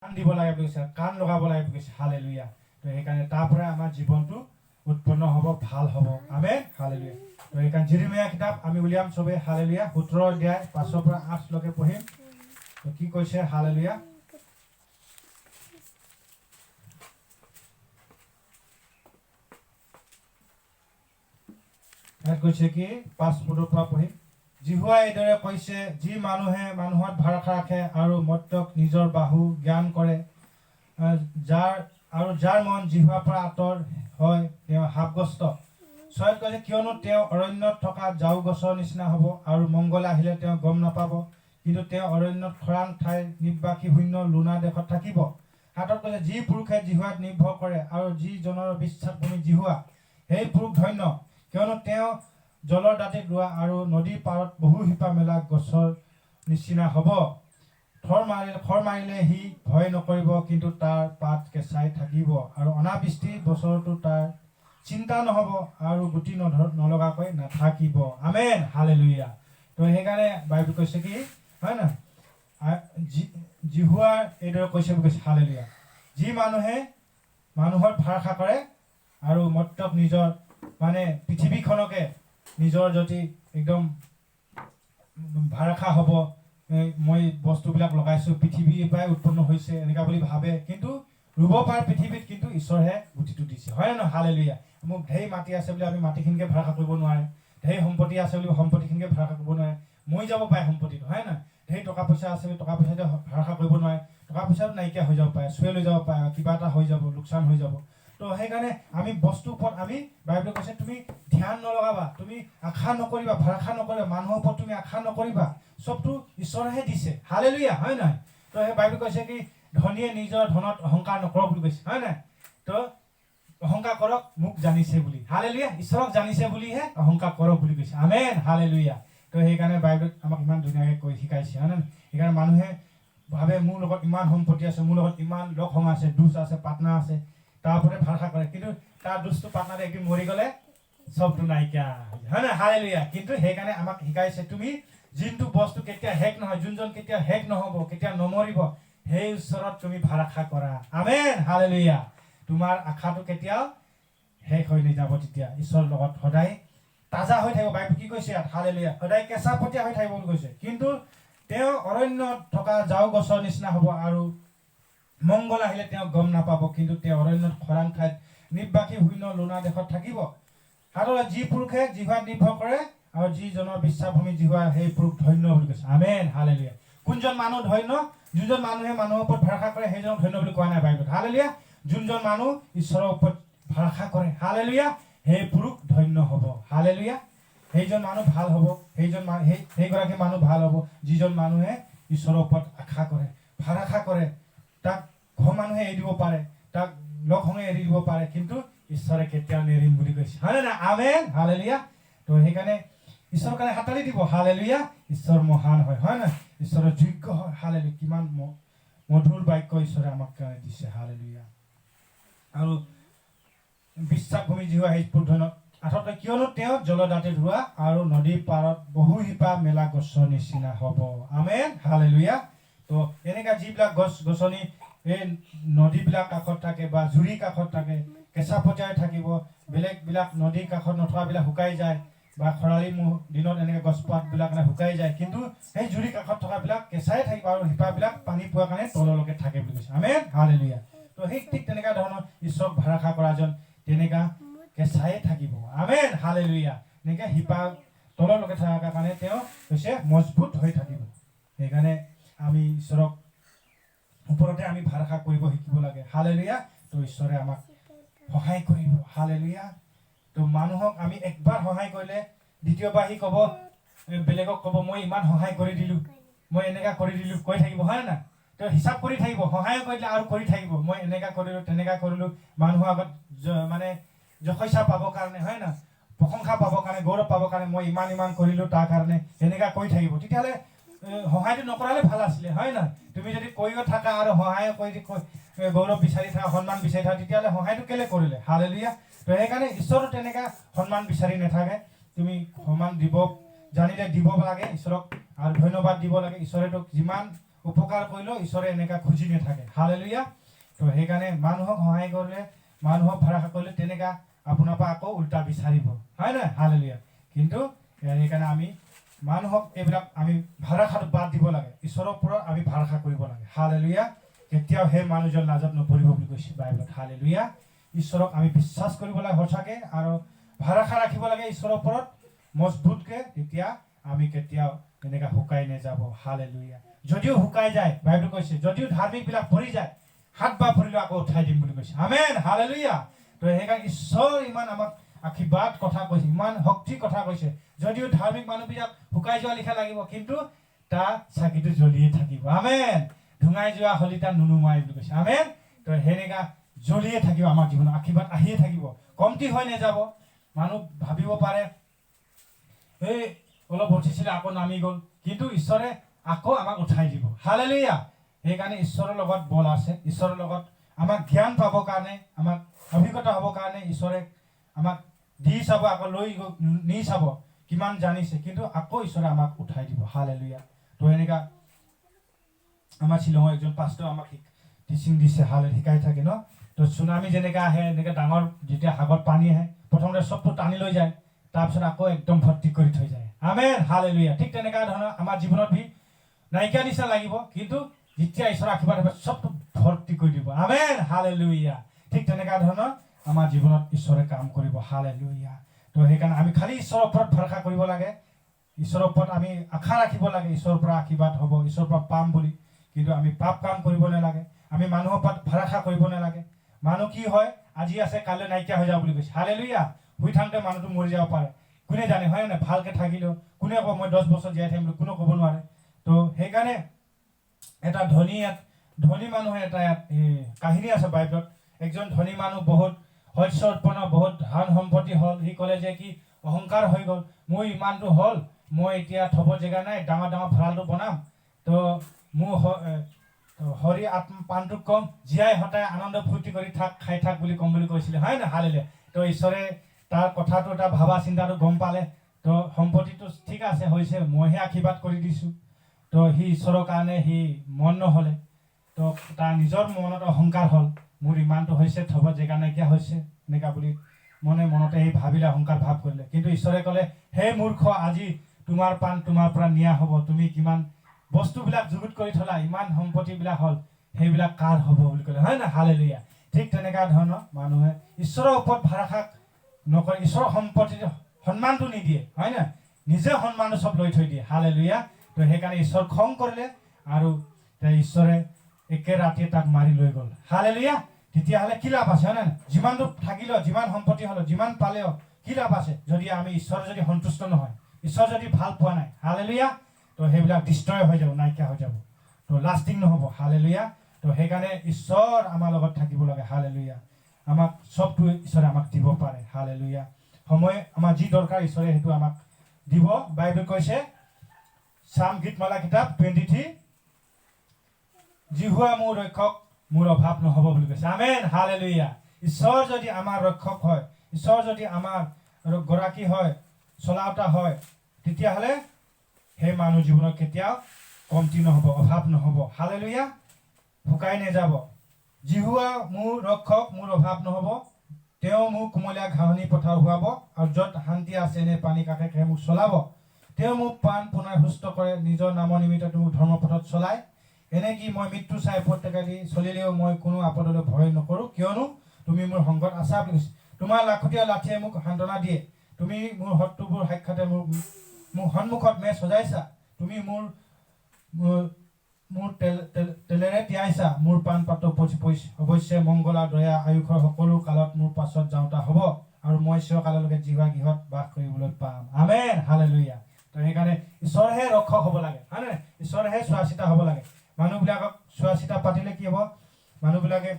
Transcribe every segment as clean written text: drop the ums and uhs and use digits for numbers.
কাণ দিব লাগে বুলি কৈছে, কাণ লগাব লাগে বুলি কৈছে। হালেলুয়া। তো সেইকাৰণে তাৰ পৰা আমাৰ জীৱনটো উৎপন্ন হ'ব, ভাল হ'ব। আমেন। হালেলুয়া। তো সেইকাৰণে জিৰমিয়া কিতাপ আমি উলিয়াম চবে। হালেলুয়া। 17 অধ্যায় 5 পৰা 8 লৈকে পঢ়িম। তো কি কৈছে? হালেলুয়া। ইয়াত কৈছে কি 5 পদৰ পৰা পঢ়িম। জিহুৱাই এইদৰে কৈছে, যি মানুহে মানুহত ভৰসা ৰাখে আৰু মৰ্ত্যক নিজৰ বাহু জ্ঞান কৰে, যাৰ মন জিহুৱাৰ পৰা আঁতৰ হয়, তেওঁ শাপগ্ৰস্ত। 6 কৈছে, কিয়নো তেওঁ অৰণ্যত থকা জাউ গছৰ নিচিনা হ'ব আৰু মংগল আহিলে তেওঁ গম নাপাব, কিন্তু তেওঁ অৰণ্যত খৰাং ঠাইৰ নিবাসী শূন্য লোনা দেশত থাকিব। 7 কৈছে, যি পুৰুষে জিহুৱাত নিৰ্ভৰ কৰে আৰু যিজনৰ বিশ্বাসভূমি জিহুৱা, সেই পুৰুষ ধন্য, কিয়নো তেওঁ জলৰ দাঁতিত ৰোৱা আৰু নদীৰ পাৰত বহু শিপা মেলা গছৰ নিচিনা হ'ব। খৰ মাৰিলে সি ভয় নকৰিব, কিন্তু তাৰ পাত কেঁচাই থাকিব আৰু অনাবৃষ্টি বছৰতো তাৰ চিন্তা নহ'ব আৰু গুটি নলগাকৈ নাথাকিব। আমেন। হালেলুয়া। তো সেইকাৰণে বাইবেল কৈছে কি, হয় না, জিহুৱাৰ এইদৰে কৈছে বুলি কৈছে। হালেলুয়া। যি মানুহে মানুহৰ ভৰসা কৰে আৰু মৰ্ত্যক নিজৰ মানে পৃথিৱীখনকে নিজৰ যদি একদম ভৰসা হ'ব, মই বস্তুবিলাক লগাইছোঁ পৃথিৱীৰ পৰাই উৎপন্ন হৈছে এনেকুৱা বুলি ভাবে, কিন্তু ৰুব পাৰে পৃথিৱীত, কিন্তু ঈশ্বৰহে গুটিটো দিছে। হয় নে নহয়? হালেলুয়া। মোক ঢেৰ মাটি আছে বুলি আমি মাটিখিনিকে ভৰসা কৰিব নোৱাৰে, ঢেৰ সম্পত্তি আছে বুলি সম্পত্তিখিনিকে ভৰসা কৰিব নোৱাৰে। মই যাব পাৰে সম্পত্তিটো, হয় নহয়? ঢেৰ টকা পইচা আছে বুলি টকা পইচাতে ভৰসা কৰিব নোৱাৰে, টকা পইচাটো নাইকিয়া হৈ যাব পাৰে, চুৱে লৈ যাব পাৰে, কিবা এটা হৈ যাব, লোকচান হৈ যাব। তো সেইকাৰণে আমি বস্তুৰ ওপৰত আমি বাইবেলে কৈছে তুমি ধ্যান নলগাবা, তুমি আশা নকৰিবা, ভৰসা নকৰিবা, মানুহৰ ওপৰত তুমি আশা নকৰিবা, চবটো ঈশ্বৰেহে দিছে। হালেলুয়া। হয় নহয়? তো সেই বাইবেলে কৈছে কি, ধনীয়ে নিজৰ ধনত অহংকাৰ নকৰক বুলি কৈছে। হয় নাই? তো অহংকাৰ কৰক মোক জানিছে বুলি। হালেলুয়া। ঈশ্বৰক জানিছে বুলিহে অহংকাৰ কৰক বুলি কৈছে। আমেন। হালেলুয়া। তো সেইকাৰণে বাইবেলত আমাক ইমান ধুনীয়াকৈ কৈ শিকাইছে। হয় নহয়? সেইকাৰণে মানুহে ভাবে মোৰ লগত ইমান সম্পত্তি আছে, মোৰ লগত ইমান লগ সংগ আছে, দুচ আছে, পাৰ্টনাৰ আছে, তাৰ ওপৰতে ভৰসা কৰে, কিন্তু তাৰ দুচটো পাৰ্টনাৰ একদিন মৰি গ'লে চবটো নাইকিয়া। হয় নহয়? হালেলুয়া। কিন্তু সেইকাৰণে আমাক শিকাইছে তুমি যোনটো বস্তু কেতিয়া শেষ নহয়, যোনজন কেতিয়া শেষ নহ'ব, কেতিয়া নমৰিব, সেই ঈশ্বৰত তুমি ভৰসা কৰা। আমেন। হালেলুয়া। তোমাৰ আশাটো কেতিয়াও শেষ হৈ নাযাব, তেতিয়া ঈশ্বৰৰ লগত সদায় তাজা হৈ থাকিব। বাইবেল কি কৈছে ইয়াত? হালেলুয়া। সদায় কেঁচা পতীয়া হৈ থাকিব বুলি কৈছে। কিন্তু তেওঁ অৰণ্যত থকা জাউ গছৰ নিচিনা হ'ব আৰু মংগল আহিলে তেওঁ গম নাপাব, কিন্তু তেওঁ অৰণ্যত খৰাং ঠাইত নিবাসী শূন্য লোনা দেশত থাকিব। আৰু যি পুৰুষে জিহুৱাত নিৰ্ভৰ কৰে আৰু যিজনৰ বিশ্বাসভূমি জিহুৱা, সেই পুৰুষ ধন্য বুলি কৈছে। আমেন। হালেলুয়া। কোনজন মানুহ ধন্য? যোনজন মানুহে মানুহৰ ওপৰত ভৰসা কৰে সেইজনক ধন্য বুলি কোৱা নাই বাইবেলত। হালেলুয়া। যোনজন মানুহ ঈশ্বৰৰ ওপৰত ভৰসা কৰে, হালেলুয়া, সেই পুৰুষ ধন্য হ'ব। হালেলুয়া। সেইজন মানুহ ভাল হ'ব, সেইগৰাকী মানুহ ভাল হ'ব যিজন মানুহে ঈশ্বৰৰ ওপৰত আশা কৰে, ভৰসা কৰে। তাক ঘৰ মানুহে এৰি দিব পাৰে, তাক লগ সংগে এৰি দিব পাৰে, কিন্তু ঈশ্বৰে কেতিয়াও নেৰিম বুলি কৈছে। হয় নে নাই? আমেন। হালেলুয়া। তো সেইকাৰণে ঈশ্বৰৰ কাৰণে হাতালি দিব। হালেলুয়া। ঈশ্বৰ মহান হয়। হয় নহয়? ঈশ্বৰৰ যোগ্য হয়। হালেলুয়া। কিমান মধুৰ বাক্য ঈশ্বৰে আমাক কাৰণে দিছে। হালেলুয়া। আৰু বিশ্বাসভূমি জিহুৱা সেই পুৰুষ ধন্য। 8 কিয়নো তেওঁ জলদাঁতিত ৰোৱা আৰু নদীৰ পাৰত বহু শিপা মেলা গছৰ নিচিনা হ'ব। আমেন। হালেলুয়া। তো এনেকা যিবিলাক গছ গছনি এই নদীবিলাক কাষত থাকে বা জুৰিৰ কাষত থাকে, কেঁচা পতীয়াই থাকিব, বেলেগবিলাক নদীৰ কাষত নথকাবিলাক শুকাই যায়, বা খৰালি দিনত এনেকৈ গছপাতবিলাক শুকাই যায়, কিন্তু সেই জুৰিৰ কাষত থকাবিলাক কেঁচাই থাকিব আৰু শিপাবিলাক পানী পোৱাৰ কাৰণে তললৈকে থাকে বুলি কৈছে। আমেন। হালেলুয়া। তো সেই ঠিক তেনেকুৱা ধৰণৰ ঈশ্বৰক ভৰসা কৰাজন তেনেকা কেঁচাই থাকিব। আমেন। হালেলুয়া। এনেকৈ শিপা তললৈকে থকাৰ কাৰণে তেওঁ হৈছে মজবুত হৈ থাকিব। সেইকাৰণে আমি ঈশ্বৰক ওপৰতে আমি ভৰসা কৰিব শিকিব লাগে। হালেলুয়া। তো ঈশ্বৰে আমাক সহায় কৰিব। হালেলুয়া। তো মানুহক আমি একবাৰ সহায় কৰিলে দ্বিতীয়বাৰ সি ক'ব, বেলেগক ক'ব মই ইমান সহায় কৰি দিলোঁ, মই এনেকা কৰি দিলোঁ, কৈ থাকিব। হয় না? তো হিচাপ কৰি থাকিব, সহায় কৰিলে আৰু কৰি থাকিব, মই এনেকা কৰিলোঁ তেনেকা কৰিলোঁ, মানুহৰ আগত মানে যশস্যা পাবৰ কাৰণে, হয় না, প্ৰশংসা পাবৰ কাৰণে, গৌৰৱ পাবৰ কাৰণে মই ইমান কৰিলোঁ তাৰ কাৰণে এনেকা কৈ থাকিব। তেতিয়াহ'লে সহায়টো নকৰালে ভাল আছিলে। হয় না? তুমি যদি কৰিব থাকা আৰু সহায় কৰি গৌৰৱ বিচাৰি থাকা, সন্মান বিচাৰি থাকা, তেতিয়াহ'লে সহায়টো কেলে কৰিলে? হালেলুয়া। তো সেইকাৰণে ঈশ্বৰো তেনেকা সন্মান বিচাৰি নাথাকে। তুমি সন্মান দিব জানিলে দিব লাগে ঈশ্বৰক, আৰু ধন্যবাদ দিব লাগে। ঈশ্বৰে তোক যিমান উপকাৰ কৰিলেও ঈশ্বৰে এনেকুৱা খুজি নাথাকে হালেলুয়া তো সেইকাৰণে মানুহক সহায় কৰিলে মানুহক ভৰসা কৰিলে তেনেকুৱা আপোনাৰ পৰা আকৌ উল্টা বিচাৰিব হয় নহয় হালেলুয়া কিন্তু সেইকাৰণে আমি মানুহক এইবিলাক আমি ভৰসাটো বাদ দিব লাগে ঈশ্বৰৰ ওপৰত আমি ভৰসা কৰিব লাগে হালেলুয়া কেতিয়াও সেই মানুহজন লাজত নপৰিব বুলি কৈছে বাইবেলত হালেলুয়া ঈশ্বৰক আমি বিশ্বাস কৰিব লাগে সঁচাকে আৰু ভৰসা ৰাখিব লাগে ঈশ্বৰৰ ওপৰত মজবুতকে তেতিয়া আমি কেতিয়াও এনেকা শুকাই নাযাব হালেলুয়া যদিও শুকাই যায় বাইবেল কৈছে যদিও ধাৰ্মিকবিলাক পৰি যায় হাত বা পৰিলেও আকৌ উঠাই দিম বুলি কৈছে আমেন হালেলুয়া তো সেইকাৰণে ঈশ্বৰ ইমান আমাক আশীৰ্বাদ কথা কৈছে ইমান শক্তি কথা কৈছে যদিও ধাৰ্মিক মানুহবিলাক শুকাই যোৱা লিখা লাগিব কিন্তু তাৰ চাকিটো জ্বলিয়ে থাকিব আমেন ধুঙাই যোৱা হলিতা নুনুমাই বুলি কৈছে আমেন তো সেনেকা জ্বলিয়ে থাকিব আমাৰ জীৱনত আশীৰ্বাদ আহিয়ে থাকিব কমটি হৈ নাযাব মানুহ ভাবিব পাৰে এই অলপ উঠিছিলে আকৌ নামি গ'ল কিন্তু ঈশ্বৰে আকৌ আমাক উঠাই দিব হালেলুয়া সেইকাৰণে ঈশ্বৰৰ লগত বল আছে ঈশ্বৰৰ লগত আমাক জ্ঞান পাবৰ কাৰণে আমাক অভিজ্ঞতা হ'বৰ কাৰণে ঈশ্বৰে আমাক দি চাব আকৌ লৈ নি চাব কিমান জানিছে কিন্তু আকৌ ঈশ্বৰে আমাক উঠাই দিব হালেলুয়া তো এনেকা আমাৰ শ্বিলঙৰ একজন পাষ্টাৰ আমাক টিচিং দিছে শিকাই থাকে ন তো চুনামি যেনেকৈ আহে এনেকৈ ডাঙৰ যেতিয়া সাগৰত পানী আহে প্ৰথমতে চবটো টানি লৈ যায় তাৰপিছত আকৌ একদম ভৰ্তি কৰি থৈ যায় আমেন হালেলুয়া ঠিক তেনেকুৱা ধৰণৰ আমাৰ জীৱনত ভি নাইকিয়া নিচিনা লাগিব কিন্তু যেতিয়া ঈশ্বৰৰ আশীৰ্বাদ হ'ব চবটো ভৰ্তি কৰি দিব আমেন হালেলুয়া ঠিক তেনেকুৱা ধৰণৰ আমাৰ জীৱনত ঈশ্বৰে কাম কৰিব হালেলুয়া তো সেইকাৰণে আমি খালি ঈশ্বৰৰ ওপৰত ভৰসা কৰিব লাগে ঈশ্বৰৰ ওপৰত আমি আশা ৰাখিব লাগে ঈশ্বৰৰ পৰা আশীৰ্বাদ হ'ব ঈশ্বৰৰ পৰা পাম বুলি কিন্তু আমি পাপ কাম কৰিব নালাগে আমি মানুহৰ ওপৰত ভৰসা কৰিব নালাগে মানুহ কি হয় আজি আছে কাইলৈ নাইকিয়া হৈ যাব বুলি কৈছে হালেলুয়া শুই থাকোঁতে মানুহটো মৰি যাব পাৰে কোনে জানে হয় নাই ভালকৈ থাকিলেও কোনে ক'ব মই 10 বছৰ জীয়াই থাকিম বুলি কোনো ক'ব নোৱাৰে তো সেইকাৰণে এটা ধনী মানুহে এটা কাহিনী আছে বাইবেলত একজন ধনী মানুহ বহুত শস্য উৎপন্ন বহুত ধন সম্পত্তি হ'ল সি ক'লে যে কি অহংকাৰ হৈ গ'ল মোৰ ইমানটো হ'ল মই এতিয়া থ'ব জেগা নাই ডাঙৰ ডাঙৰ ভঁৰালটো বনাম তো মোৰ হৰি আত্মা পাণটো কম জীয়াই হতাই আনন্দ ফূৰ্তি কৰি থাক খাই থাক বুলি ক'ম বুলি কৈছিলে হয় না হালেলুয়া তো ঈশ্বৰে তাৰ কথাটো এটা ভাবা চিন্তাটো গম পালে তো সম্পত্তিটো ঠিক আছে হৈছে মইহে আশীৰ্বাদ কৰি দিছোঁ তো সি ঈশ্বৰৰ কাৰণে সি মন নহ'লে তো তাৰ নিজৰ মনত অহংকাৰ হ'ল মোৰ ইমানটো হৈছে থ'ব জেগা নাইকিয়া হৈছে এনেকুৱা বুলি মনতে সি ভাবিলে অহংকাৰ ভাৱ কৰিলে কিন্তু ঈশ্বৰে ক'লে হে মূৰ্খ আজি তোমাৰ পাণ তোমাৰ পৰা নিয়া হ'ব তুমি কিমান বস্তুবিলাক যুগুত কৰি থলা ইমান সম্পত্তিবিলাক হ'ল সেইবিলাক কাৰ হ'ব বুলি ক'লে হয় না হালেলুয়া ঠিক তেনেকুৱা ধৰণৰ মানুহে ঈশ্বৰৰ ওপৰত ভৰসা নকৰে ঈশ্বৰৰ সম্পত্তিৰ সন্মানটো নিদিয়ে হয় না নিজে সন্মানটো চব লৈ থৈ দিয়ে হালেলুয়া তো সেইকাৰণে ঈশ্বৰ খং কৰিলে আৰু ঈশ্বৰে একে ৰাতিয়ে তাক মাৰি লৈ গ'ল হালেলুয়া তেতিয়াহ'লে কি লাভ আছে হয় না যিমানটো থাকিলেও যিমান সম্পত্তি হ'লেও যিমান পালেও কি লাভ আছে যদি আমি ঈশ্বৰ যদি সন্তুষ্ট নহয় ঈশ্বৰ যদি ভাল পোৱা নাই হালেলুয়া তো সেইবিলাক ডিষ্ট্ৰয় হৈ যাব নাইকিয়া হৈ যাব তো লাষ্টিং নহ'ব হালেলুয়া তো সেইকাৰণে ঈশ্বৰ আমাৰ লগত থাকিব লাগে হালেলুয়া আমাক চবটো ঈশ্বৰে আমাক দিব পাৰে হালেলুয়া সময় আমাৰ যি দৰকাৰ ঈশ্বৰে সেইটো আমাক দিব বাইবেল কৈছে সাম গীতমালা কিতাপ 23 জিহুৱা মোৰ ৰক্ষক মোৰ অভাৱ নহ'ব বুলি কৈছে আমেন হালেলুয়া ঈশ্বৰ যদি আমাৰ ৰক্ষক হয় ঈশ্বৰ যদি আমাৰ গৰাকী হয় চলাওঁতা হয় তেতিয়াহ'লে সেই মানুহ জীৱনত কেতিয়াও কমতি নহ'ব অভাৱ নহ'ব হালেলুয়া শুকাই নাযাব জিহুৱা মোৰ ৰক্ষক মোৰ অভাৱ নহ'ব তেওঁ মোক কুমলীয়া ঘাঁহনি পথাৰ হোৱাব আৰু য'ত শান্তি আছে এনে পানী কাষে মোক চলাব তেওঁ মোক প্ৰাণ পুনৰ সুস্থ কৰে নিজৰ নামৰ নিমিত্তে মোক ধৰ্মপথত চলায় এনে কি মই মৃত্যু চাই প্ৰত্যেকে দি চলিলেও মই কোনো আপদলৈ ভয় নকৰোঁ কিয়নো তুমি মোৰ সংগত আছা বুলি কৈছে তোমাৰ লাখুটীয়া লাঠিয়ে মোক সান্তনা দিয়ে তুমি মোৰ শত্ৰুবোৰ সাক্ষাতে মোৰ সন্মুখত মেজ সজাইছা তুমি মোৰ তেলেৰে তিয়াইছা মোৰ প্ৰাণ পাত্ৰ অৱশ্যে মংগল আৰু দয়া আয়ুসৰ সকলো কালত মোৰ পাছত যাওঁতা হ'ব আৰু মই চিৰকাললৈকে জিহুৱা গৃহত বাস কৰিবলৈ পাম আমেন হালেলুয়া তো সেইকাৰণে ঈশ্বৰহে ৰক্ষক হ'ব লাগে হয় নে ঈশ্বৰহে চোৱা চিতা হ'ব লাগে মানুহবিলাকক চোৱা চিতা পাতিলে কি হ'ব মানুহবিলাকে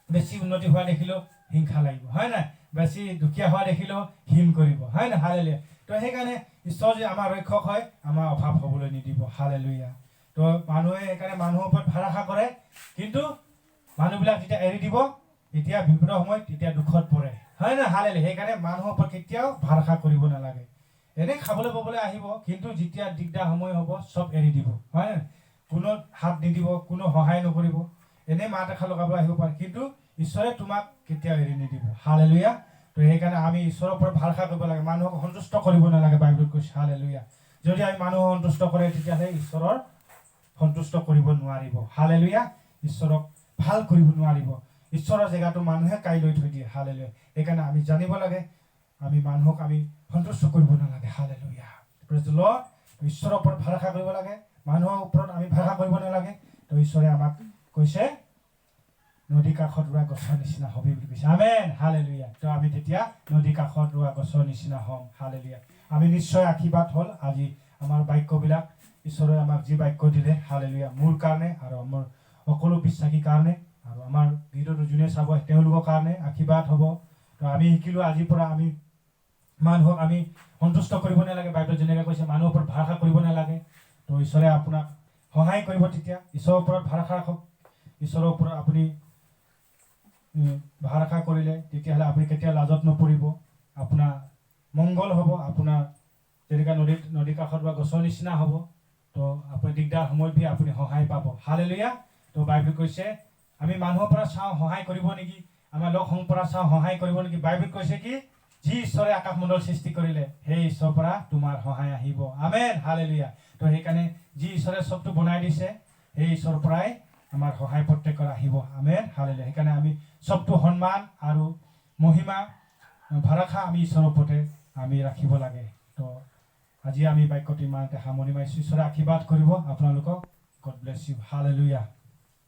বেছি উন্নতি হোৱা দেখিলেও হিংসা লাগিব হয় নাই বেছি দুখীয়া হোৱা দেখিলেও হিম কৰিব হয় নাই হালেলুয়া তো সেইকাৰণে ঈশ্বৰ যে আমাৰ ৰক্ষক হয় আমাৰ অভাৱ হ'বলৈ নিদিব হালেলুয়া তো মানুহে সেইকাৰণে মানুহৰ ওপৰত ভৰসা কৰে কিন্তু মানুহবিলাক যেতিয়া এৰি দিব তেতিয়া বিপদৰ সময়ত তেতিয়া দুখত পৰে হয় নাই হালেলুয়া সেইকাৰণে মানুহৰ ওপৰত কেতিয়াও ভৰসা কৰিব নালাগে এনেই খাবলৈ ববলৈ আহিব কিন্তু যেতিয়া দিগদাৰ সময় হ'ব চব এৰি দিব হয় কোনো হাত নিদিব, কোনো সহায় নকৰিব, এনেই মাত এষাৰ লগাব আহিব পাৰে, কিন্তু ঈশ্বৰে তোমাক কেতিয়াও এৰি নিদিব। হালেলুয়া। তো সেইকাৰণে আমি ঈশ্বৰৰ ওপৰত ভৰসা কৰিব লাগে, মানুহক সন্তুষ্ট কৰিব নালাগে। বাইবেলত কৈছে হালেলুয়া। যদি আমি মানুহক সন্তুষ্ট কৰে তেতিয়াহ'লে ঈশ্বৰৰ সন্তুষ্ট কৰিব নোৱাৰিব। হালেলুয়া। ঈশ্বৰক ভাল কৰিব নোৱাৰিব। ঈশ্বৰৰ জেগাটো মানুহে কাই লৈ থৈ দিয়ে। হালেলুয়া। সেইকাৰণে আমি জানিব লাগে আমি মানুহক আমি সন্তুষ্ট কৰিব নালাগে। হালেলুয়া। Praise the lord. ঈশ্বৰৰ ওপৰত ভৰসা কৰিব লাগে, মানুহৰ ওপৰত আমি ভৰসা কৰিব নালাগে। তো ঈশ্বৰে আমাক কৈছে নদী কাষত ৰোৱা গছৰ নিচিনা হবি বুলি কৈছে। আমেন। হালেলুয়া। তো আমি তেতিয়া নদী কাষত ৰোৱা গছৰ নিচিনা হ'ম। হালেলুয়া। আমি নিশ্চয় আশীৰ্বাদ হ'ল আজি আমাৰ বাক্যবিলাক, ঈশ্বৰে আমাক যি বাক্য দিলে, হালেলুয়া, মোৰ কাৰণে আৰু আমাৰ সকলো বিশ্বাসীৰ কাৰণে আৰু আমাৰ ভিডিঅ'টো যোনে চাব তেওঁলোকৰ কাৰণে আশীৰ্বাদ হ'ব। তো আমি শিকিলোঁ আজিৰ পৰা আমি মানুহক আমি সন্তুষ্ট কৰিব নালাগে। বাইবেলত যেনেকৈ কৈছে মানুহৰ ওপৰত ভৰসা কৰিব নালাগে। তো ঈশ্বৰে আপোনাক সহায় কৰিব। তেতিয়া ঈশ্বৰৰ ওপৰত ভৰসা ৰাখক। ঈশ্বৰৰ ওপৰত আপুনি ভৰসা কৰিলে তেতিয়াহ'লে আপুনি কেতিয়া লাজত নপৰিব, আপোনাৰ মংগল হ'ব। আপোনাৰ তেনেকুৱা নদী কাষত বা গছৰ নিচিনা হ'ব। তো আপুনি দিগদাৰ সময়ত ভি আপুনি সহায় পাব। হালেলুয়া। তো বাইবেল কৈছে আমি মানুহৰ পৰা চাওঁ সহায় কৰিব নেকি, আমাৰ লগ সংগৰ পৰা চাওঁ সহায় কৰিব নেকি। বাইবেল কৈছে কি যি ঈশ্বৰে আকাশমণ্ডল সৃষ্টি কৰিলে সেই ঈশ্বৰৰ পৰা তোমাৰ সহায় আহিব। আমেন। হালেলুয়া। তো সেইকাৰণে যি ঈশ্বৰে চবটো বনাই দিছে সেই ঈশ্বৰৰ পৰাই আমাৰ সহায় প্ৰত্যেকৰ আহিব। আমেন। হালেলুয়া। সেইকাৰণে আমি চবটো সন্মান আৰু মহিমা ভৰসা আমি ঈশ্বৰৰ ওপৰতে আমি ৰাখিব লাগে। তো আজি আমি বাক্যটো ইমানতে সামৰণি মাৰিছোঁ। ঈশ্বৰে আশীৰ্বাদ কৰিব আপোনালোকক। God bless you. হালেলুয়া।